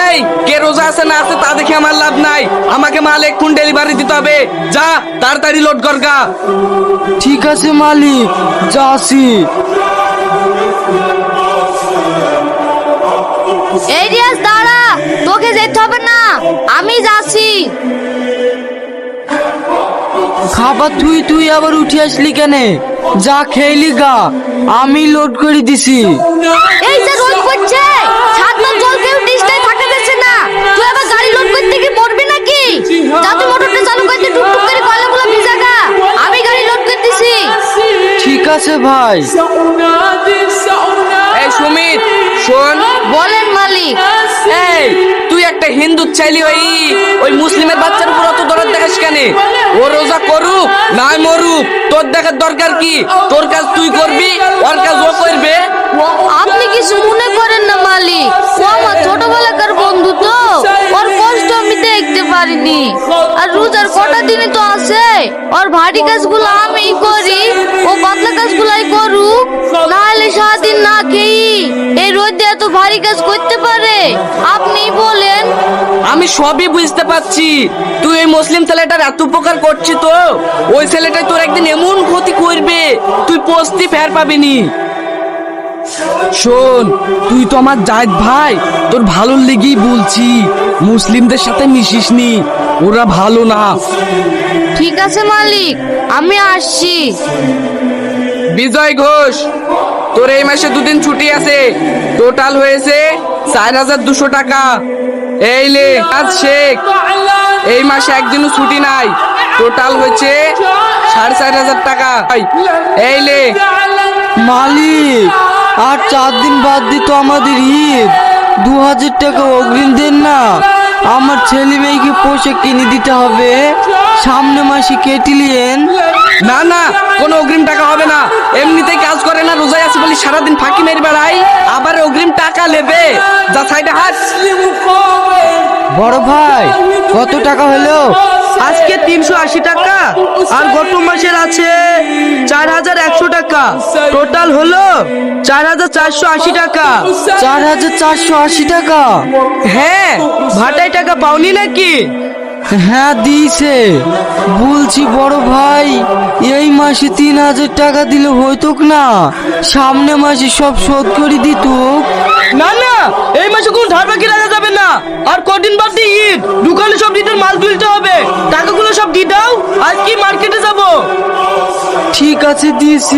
এই কে রোজা আছে না আছে তা দেখে আমার লাভ নাই, আমাকে মাল এক্ষুন ডেলিভারি দিতে হবে। যা তাড়াতাড়ি লোড কর গা। ঠিক আছে মালিক, যাচ্ছি। এই রিয়াজ দাঁড়া, তোকে যেতে হবে না, আমি যাচ্ছি। খাবার তুই আবার উঠে আসলি কেন? যা খেলি গা, আমি লোড করে দিছি। এই যে রোদ পড়ছে, ছাদ না জল কেউ ডিস্টাই থাকা যাচ্ছে না, তুই আবার গাড়ি লোড করতে কি মরবি নাকি? যা তুই মোটরটা চালু করতে টুকটুক করে কয়লাগুলো ভিজা গা, আমি গাড়ি লোড করতেছি। ঠিক আছে ভাই। এই সুমিত শোন। বলেন মালিক। এই তুই একটা হিন্দু চাইলি ওই মুসলিমের বাচ্চার উপর অত দরদ দেখাস কেন? ও রোজা করুক নাই মরুক, তোর দেখার দরকার কি? তোর কাজ তুই করবি, ওর কাজ ও করবে। আপনি কিছু মনে করেন না মালিক, ও আমার ছোটবেলাকার বন্ধু, তো ওর কষ্ট আমি দেখতে পারিনি। আর রোজার কটা দিনই তো আছে, ওর ভারী কাজগুলো আমি করি, ও পাতলা কাজগুলাই করুক, নাহলে সারাদিন না খেয়ে এই রোদে এত ভারী কাজ করতে পারে? আপনি বলেন। আমি সবই বুঝতে পারছি, তুই ওই মুসলিম ছেলেটার এত উপকার করছিস, তো ওই ছেলেটাই তোর একদিন এমন ক্ষতি করবে তুই পস্তি ফের পাবিনি। শোন, তুই তো আমার জায়েদ ভাই, তোর ভালোর লেগেই বলছি, মুসলিমদের সাথে মিশিস নি, ওরা ভালো না। ঠিক আছে মালিক, আমি আসছি। বিজয় ঘোষ, তোর এই মাসে দুদিন ছুটি আছে, টোটাল হয়েছে 4200 টাকা। এই লে আজ শেখ, এই মাসে একদিনও ছুটি নাই, টোটাল হয়েছে 4500 টাকা। এই লে। মালিক, আর 4 দিন বাদ দিত আমাদের ঈদ, 2000 টাকা অগ্রিম দেন না। আমার ছেলে মেয়েকে পোশাক কিনে দিতে হবে, সামনে মাসে কেটে নিয়েন। না না, কোনো অগ্রিম টাকা হবে না, এমনিতেই কাজ করে না, রোজায় আছে বলি সারাদিন ফাঁকি মেরে বেড়াই, আবার অগ্রিম টাকা নেবে? যা সাইডে হাত। বড় ভাই, কত টাকা হলো? আজকে 380 টাকা, আর গত মাসের আছে 4100 টাকা, টোটাল হলো 4480 টাকা। 4480 টাকা? হ্যাঁ, ভাটাই টাকা পাওনি নাকি? হ্যাঁ দিয়েছে। বলছি বড় ভাই, এই মাসে 3000 টাকা দিলে হইতো না, সামনে মাসে সব শোধ করে দিত। না না, এই মাসে কোন ধার বাকি রাখা যাবে না, আর কদিন বাদ দিয়ে ঈদ, দোকানে সব ঈদের মাল তুলতে হবে, টাকাগুলো সব দিয়ে দাও, আজ কি মার্কেটে যাব। ঠিক আছে দিয়েছি।